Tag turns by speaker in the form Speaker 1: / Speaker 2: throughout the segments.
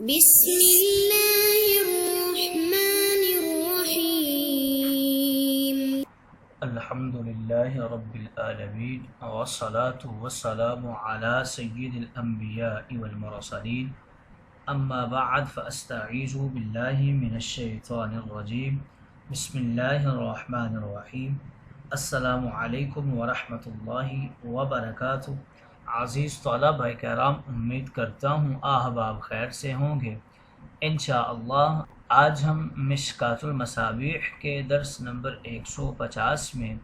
Speaker 1: بسم اللہ الرحمن الرحیم
Speaker 2: الحمدللہ رب العالمین والصلاة والسلام علی سید الانبیاء والمرسلین اما بعد فاستعیذ باللہ من الشیطان الرجیم بسم اللہ الرحمن الرحیم السلام علیکم ورحمۃ اللہ وبرکاتہ۔ عزیز طلبہ کرام، امید کرتا ہوں احباب خیر سے ہوں گے۔ انشاءاللہ آج ہم مشکوٰۃ المصابیح کے درس نمبر 150 میں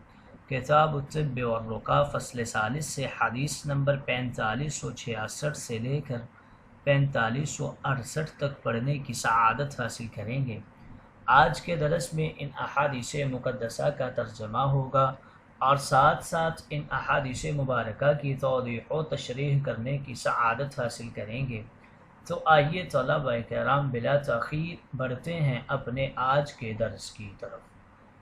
Speaker 2: کتاب الطب والرقیٰ فصل ثالث سے حدیث نمبر 4566 سے لے کر 4568 تک پڑھنے کی سعادت حاصل کریں گے۔ آج کے درس میں ان احادیث مقدسہ کا ترجمہ ہوگا اور ساتھ ساتھ ان احادیث مبارکہ کی توضیح و تشریح کرنے کی سعادت حاصل کریں گے۔ تو آئیے طلبہ کرام بلا تاخیر بڑھتے ہیں اپنے آج کے درس کی طرف۔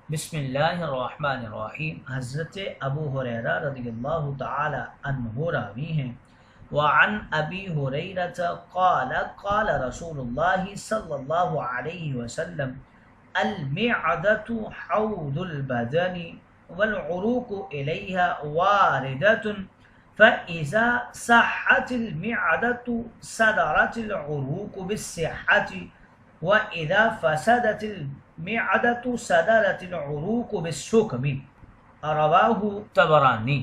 Speaker 2: بسم اللہ الرحمن الرحیم۔ حضرت ابو ہریرہ رضی اللہ تعالی عنہ راوی ہیں۔ وعن ابی ہریرہ قال قال رسول اللہ صلی اللہ علیہ وسلم المعدۃ حوض البدن والعروق الیہا واردۃ فإذا صحت المعدة صدرت العروق بالصحة وإذا فسدت المعدة صدرت العروق بالسقم۔ رواہ طبرانی۔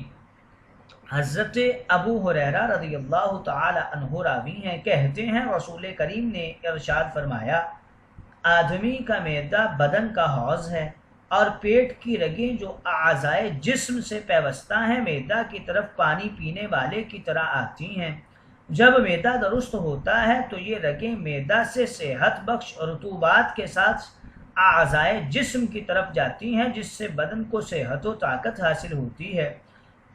Speaker 2: حضرت ابو ہریرہ رضی اللہ تعالی عنہ راوی ہیں، کہتے ہیں رسول کریم نے ارشاد فرمایا، آدمی کا معدہ بدن کا حوض ہے اور پیٹ کی رگیں جو اعضائے جسم سے پیوستہ ہیں معدہ کی طرف پانی پینے والے کی طرح آتی ہیں۔ جب معدہ درست ہوتا ہے تو یہ رگیں معدہ سے صحت بخش رطوبات کے ساتھ اعضائے جسم کی طرف جاتی ہیں، جس سے بدن کو صحت و طاقت حاصل ہوتی ہے،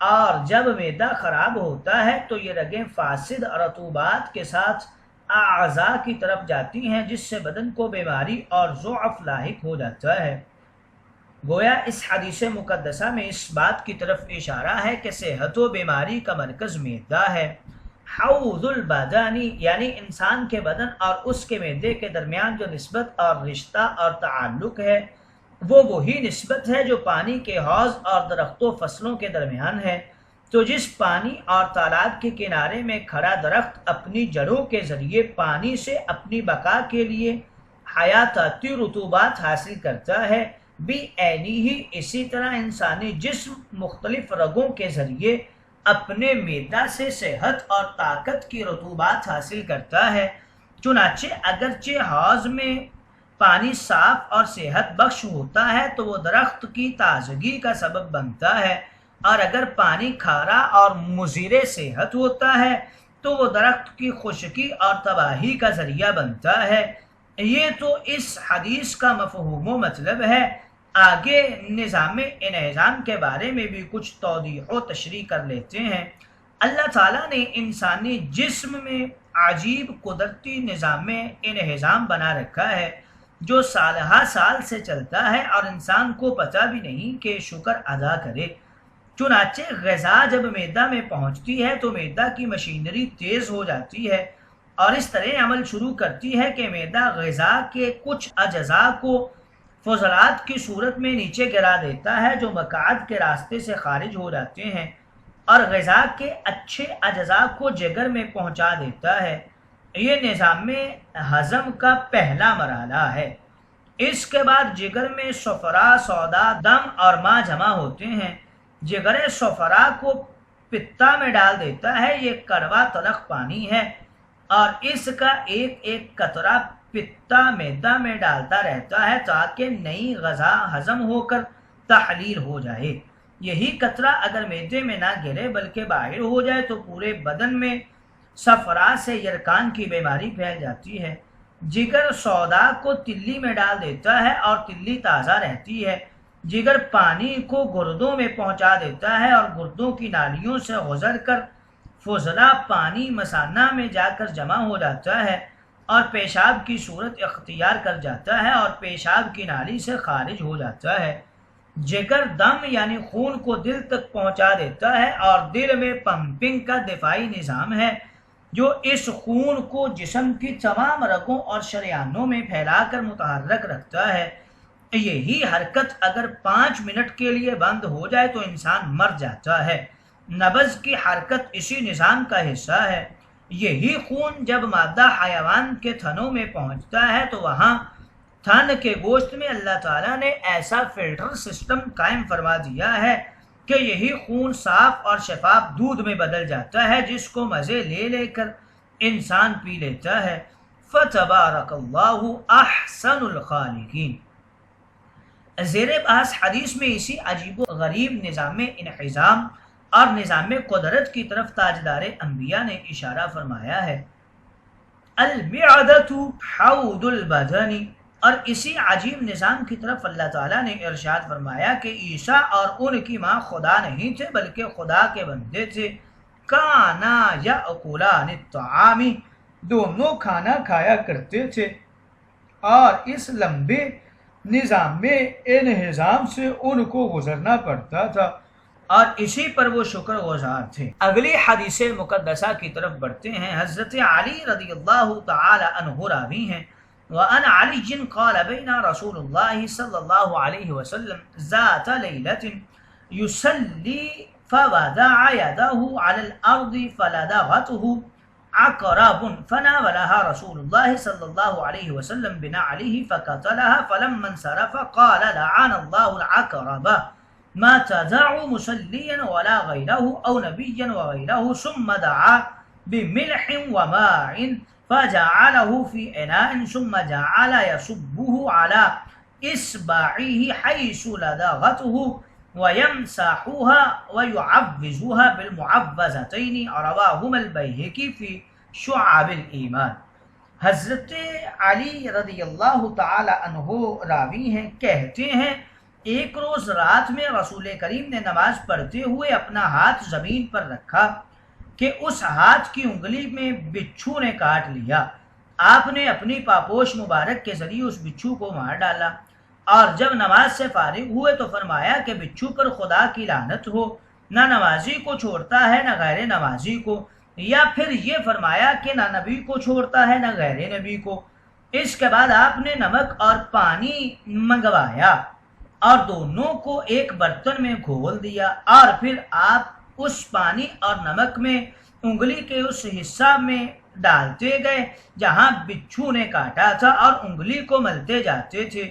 Speaker 2: اور جب معدہ خراب ہوتا ہے تو یہ رگیں فاسد رطوبات کے ساتھ اعضاء کی طرف جاتی ہیں، جس سے بدن کو بیماری اور ضعف لاحق ہو جاتا ہے۔ گویا اس حدیث مقدسہ میں اس بات کی طرف اشارہ ہے کہ صحت و بیماری کا مرکز معدہ ہے۔ حوض البدن یعنی انسان کے بدن اور اس کے معدے کے درمیان جو نسبت اور رشتہ اور تعلق ہے وہ وہی نسبت ہے جو پانی کے حوض اور درختوں فصلوں کے درمیان ہے۔ تو جس پانی اور تالاب کے کنارے میں کھڑا درخت اپنی جڑوں کے ذریعے پانی سے اپنی بقا کے لیے حیاتیاتی رطوبات حاصل کرتا ہے، بھی عینی ہی اسی طرح انسانی جسم مختلف رگوں کے ذریعے اپنے معدہ سے صحت اور طاقت کی رطوبات حاصل کرتا ہے۔ چنانچہ اگرچہ حوض میں پانی صاف اور صحت بخش ہوتا ہے تو وہ درخت کی تازگی کا سبب بنتا ہے، اور اگر پانی کھارا اور مضر صحت ہوتا ہے تو وہ درخت کی خشکی اور تباہی کا ذریعہ بنتا ہے۔ یہ تو اس حدیث کا مفہوم و مطلب ہے۔ آگے نظام انہضام کے بارے میں بھی کچھ توضیح و تشریح کر لیتے ہیں۔ اللہ تعالیٰ نے انسانی جسم میں عجیب قدرتی نظام انہضام بنا رکھا ہے جو سال ہر سال سے چلتا ہے اور انسان کو پتہ بھی نہیں کہ شکر ادا کرے۔ چنانچہ غذا جب معدہ میں پہنچتی ہے تو معدہ کی مشینری تیز ہو جاتی ہے اور اس طرح عمل شروع کرتی ہے کہ معدہ غذا کے کچھ اجزاء کو فضلات کی صورت میں نیچے گرا دیتا ہے جو مقعد کے راستے سے خارج ہو جاتے ہیں، اور غذا کے اچھے اجزاء کو جگر میں پہنچا دیتا ہے۔ یہ نظام ہضم کا پہلا مرحلہ ہے۔ اس کے بعد جگر میں صفرا، سودا، دم اور ماء جمع ہوتے ہیں۔ جگر صفرا کو پتہ میں ڈال دیتا ہے، یہ کڑوا تلخ پانی ہے، اور اس کا ایک ایک قطرہ پتہ معدہ میں ڈالتا رہتا ہے تاکہ نئی غذا ہضم ہو کر تحلیل ہو جائے۔ یہی قطرہ اگر معدے میں نہ گرے بلکہ باہر ہو جائے تو پورے بدن میں صفرا سے یرقان کی بیماری پھیل جاتی ہے۔ جگر سودا کو تلی میں ڈال دیتا ہے اور تلی تازہ رہتی ہے۔ جگر پانی کو گردوں میں پہنچا دیتا ہے اور گردوں کی نالیوں سے گزر کر فضلہ پانی مثانہ میں جا کر جمع ہو جاتا ہے اور پیشاب کی صورت اختیار کر جاتا ہے اور پیشاب کی نالی سے خارج ہو جاتا ہے۔ جگر دم یعنی خون کو دل تک پہنچا دیتا ہے اور دل میں پمپنگ کا دفاعی نظام ہے۔ جو اس خون کو جسم کی تمام رگوں اور شریانوں میں پھیلا کر متحرک رکھتا ہے۔ یہی حرکت اگر 5 منٹ کے لیے بند ہو جائے تو انسان مر جاتا ہے۔ نبض کی حرکت اسی نظام کا حصہ ہے۔ یہی خون جب مادہ حیوان کے تھنوں میں پہنچتا ہے تو وہاں تھن کے گوشت میں اللہ تعالیٰ نے ایسا فلٹر سسٹم قائم فرما دیا ہے کہ یہی خون صاف اور شفاف دودھ میں بدل جاتا ہے، جس کو مزے لے لے کر انسان پی لیتا ہے۔ فَتَبَارَكَ اللَّهُ أَحْسَنُ الْخَالِقِينَ۔ زیر بحث حدیث میں اسی عجیب و غریب نظام انہضام اور نظام قدرت کی طرف تاجدار انبیاء نے اشارہ فرمایا ہے۔ المعدۃ حوض البدن، اور اسی عجیب نظام کی طرف اللہ تعالیٰ نے ارشاد فرمایا کہ عیسیٰ اور ان کی ماں خدا نہیں تھے بلکہ خدا کے بندے تھے۔ کانا یأکلان الطعام، دونوں کھانا کھایا کرتے تھے، اور اس لمبے نظام میں انہضام سے ان کو گزرنا پڑتا تھا، اور اسی پر وہ شکر گزار تھے۔ اگلی حدیث مقدسہ کی طرف بڑھتے ہیں۔ حضرت علی رضی اللہ تعالی عنہ راوی ہیں، وَأَنْ عَلِيٍّ قَالَ بَيْنَ رَسُولُ اللَّهِ صلی اللہ علیہ وسلم ذَاتَ لَيْلَةٍ يُصَلِّي فَوَضَعَ يَدَهُ عَلَى الْأَرْضِ فَلَدَغَتْهُ عقرب فناولها رسول الله صلى الله عليه وسلم بنعله فقتلها فلما انصرف قال لعن الله العقرب ما تدع مصليا ولا غيره أو نبيا وغيره، ثم دعا بملح وماء فجعله في إناء ثم جعل يصبه على إصبعه حيث لدغته ويمسحوها ويعوزوها بالمعوذتين، رواهما البيهقي في شعب الایمان۔ حضرت علی رضی اللہ تعالی عنہ راوی ہیں، کہتے ہیں ایک روز رات میں رسول کریم نے نماز پڑھتے ہوئے اپنا ہاتھ زمین پر رکھا کہ اس ہاتھ کی انگلی میں بچھو نے کاٹ لیا۔ آپ نے اپنی پاپوش مبارک کے ذریعے اس بچھو کو مار ڈالا، اور جب نماز سے فارغ ہوئے تو فرمایا کہ بچھو پر خدا کی لعنت ہو، نہ نمازی کو چھوڑتا ہے نہ غیر نمازی کو، یا پھر یہ فرمایا کہ نہ نبی کو چھوڑتا ہے نہ غیر نبی کو۔ اس کے بعد آپ نے نمک اور پانی منگوایا اور دونوں کو ایک برتن میں گھول دیا، اور پھر آپ اس پانی اور نمک میں انگلی کے اس حصہ میں ڈالتے گئے جہاں بچھو نے کاٹا تھا اور انگلی کو ملتے جاتے تھے۔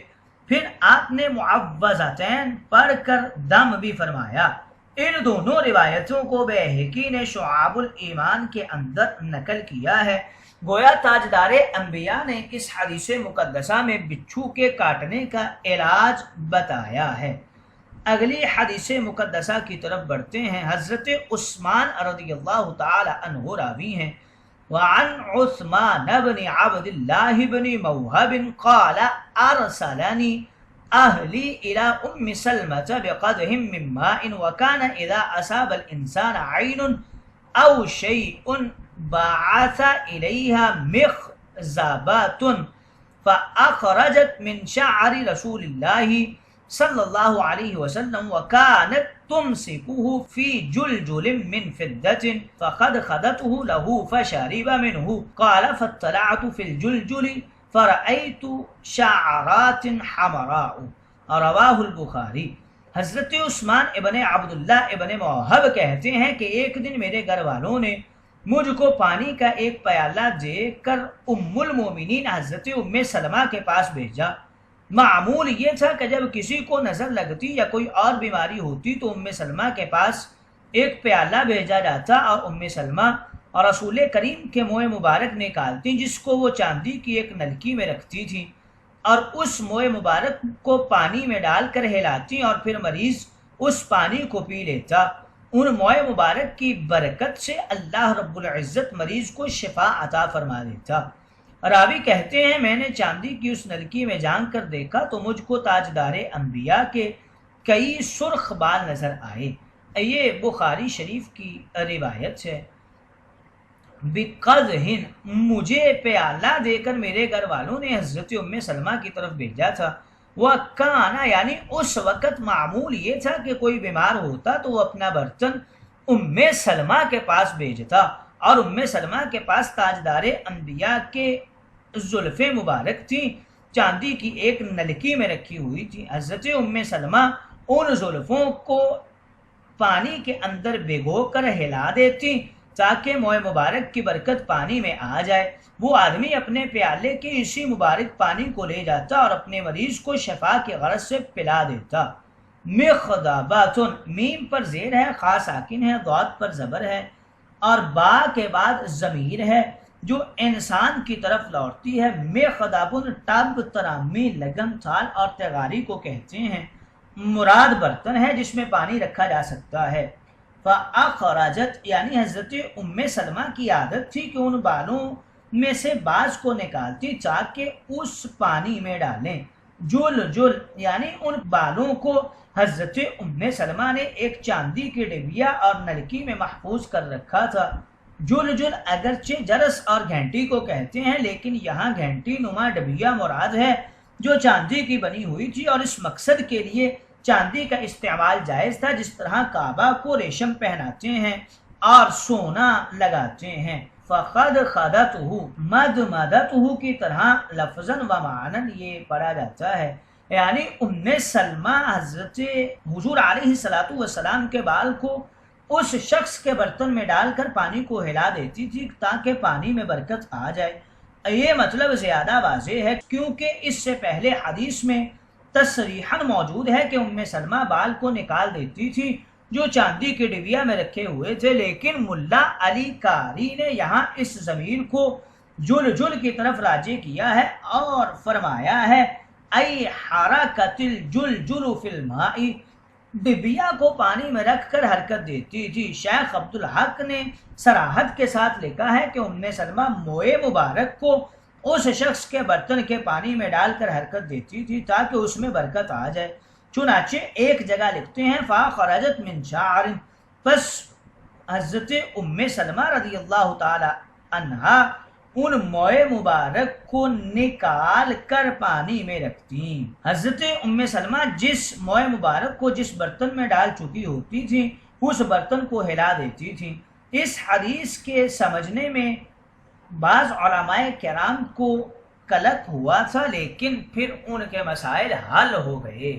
Speaker 2: پھر آپ نے معوذتین پڑھ کر دم بھی فرمایا۔ ان دونوں روایتوں کو بیہقی نے شعاب الایمان کے اندر نقل کیا ہے۔ گویا تاجدار انبیاء نے اس حدیث مقدسہ میں بچھو کے کاٹنے کا علاج بتایا ہے۔ اگلی حدیث مقدسہ کی طرف بڑھتے ہیں۔ حضرت عثمان رضی اللہ تعالی عنہ راوی ہیں، وعن عثمان بن عبد الله بن موهب قال أرسلني أهلي إلى أم سلمة بقدح من ماء، وكان إذا أصاب الإنسان عين أو شيء بعث إليها مخزبات فأخرجت من شعر رسول الله صلی اللہ علیہ وسلم وكانت تمسكه في جلجل من فضة فقد خدته له فشرب منه، قال فاطلعت في الجلجل فرأيت شعرات حمراء، رواہ البخاری۔ حضرت عثمان ابن عبداللہ ابن موہب کہتے ہیں کہ ایک دن میرے گھر والوں نے مجھ کو پانی کا ایک پیالہ دے کر ام المومنین حضرت ام سلمہ کے پاس بھیجا۔ معمول یہ تھا کہ جب کسی کو نظر لگتی یا کوئی اور بیماری ہوتی تو ام سلمہ کے پاس ایک پیالہ بھیجا جاتا، اور ام سلمہ اور رسول کریم کے منہ مبارک نکالتی، جس کو وہ چاندی کی ایک نلکی میں رکھتی تھی، اور اس منہ مبارک کو پانی میں ڈال کر ہلاتی، اور پھر مریض اس پانی کو پی لیتا۔ ان منہ مبارک کی برکت سے اللہ رب العزت مریض کو شفا عطا فرما دیتا۔ راوی کہتے ہیں میں نے چاندی کی اس نلکی میں جان کر دیکھا تو مجھ کو تاجدار انبیاء کے کئی سرخ بال نظر آئے۔ یہ بخاری شریف کی روایت ہے۔ بقدح، مجھے پیالہ دے کر میرے گھر والوں نے حضرت ام سلمہ کی طرف بھیجا تھا۔ وَكَانَ، یعنی اس وقت معمول یہ تھا کہ کوئی بیمار ہوتا تو وہ اپنا برتن ام سلمہ کے پاس بھیجتا، اور ام سلمہ کے پاس تاجدار انبیاء کے زلفیں مبارک تھیں، چاندی کی ایک نلکی میں رکھی ہوئی تھی۔ حضرت ام سلمہ ان زلفوں کو پانی کے اندر بھگو کر ہلا دیتی تاکہ موئے مبارک کی برکت پانی میں آ جائے۔ وہ آدمی اپنے پیالے کے اسی مبارک پانی کو لے جاتا اور اپنے مریض کو شفا کی غرض سے پلا دیتا۔ مخدباتن، میم پر زیر ہے، خا ساکن ہے، ضاد پر زبر ہے اور با کے بعد ضمیر ہے جو انسان کی طرف لوٹتی ہے۔ مخدبن ٹب، ترامی، لگن، تھال اور تغاری کو کہتے ہیں۔ مراد برتن ہے جس میں پانی رکھا جا سکتا ہے۔ فاخرجت، یعنی حضرت ام سلمہ کی عادت تھی کہ ان بالوں میں سے بعض کو نکالتی تاکہ اس پانی میں ڈالیں۔ جل جل، یعنی ان بالوں کو حضرت ام سلمہ نے ایک چاندی کی ڈبیا اور نلکی میں محفوظ کر رکھا تھا۔ جل جل اگرچہ جرس اور گھنٹی کو کہتے ہیں لیکن یہاں گھنٹی نما ڈبیا مراد ہے جو چاندی کی بنی ہوئی تھی، اور اس مقصد کے لیے چاندی کا استعمال جائز تھا، جس طرح کعبہ کو ریشم پہناتے ہیں اور سونا لگاتے ہیں۔ فقد خدتہ، مد مدتہ کی طرح لفظاً و معناً یہ پڑھا جاتا ہے، یعنی ام سلمہ حضرت حضور علیہ الصلوۃ والسلام کے بال کو اس شخص کے برتن میں ڈال کر پانی کو ہلا دیتی تھی تاکہ پانی میں برکت آ جائے۔ یہ مطلب زیادہ واضح ہے کیونکہ اس سے پہلے حدیث میں تصریحاً موجود ہے کہ ام سلمہ بال کو نکال دیتی تھی جو چاندی کے ڈبیا میں رکھے ہوئے تھے، لیکن ملا علی قاری نے یہاں اس ضمیر کو جل جل کی طرف راجع کیا ہے اور فرمایا ہے ای حرکت الجلجل فی الماء، ڈبیا کو پانی میں رکھ کر حرکت دیتی تھی۔ شیخ عبدالحق نے صراحت کے ساتھ لکھا ہے کہ ام سلمہ موئے مبارک کو اس شخص کے برتن کے پانی میں ڈال کر حرکت دیتی تھی تاکہ اس میں برکت آ جائے۔ چنانچہ ایک جگہ لکھتے ہیں فاخرجت من شعر، پس حضرت ام سلمہ رضی اللہ تعالی عنہا ان موئے مبارک کو نکال کر پانی میں رکھتی۔ حضرت ام سلمہ جس موئے مبارک کو جس برتن میں ڈال چکی ہوتی تھی اس برتن کو ہلا دیتی تھی۔ اس حدیث کے سمجھنے میں بعض علماء کرام کو کلک ہوا تھا لیکن پھر ان کے مسائل حل ہو گئے۔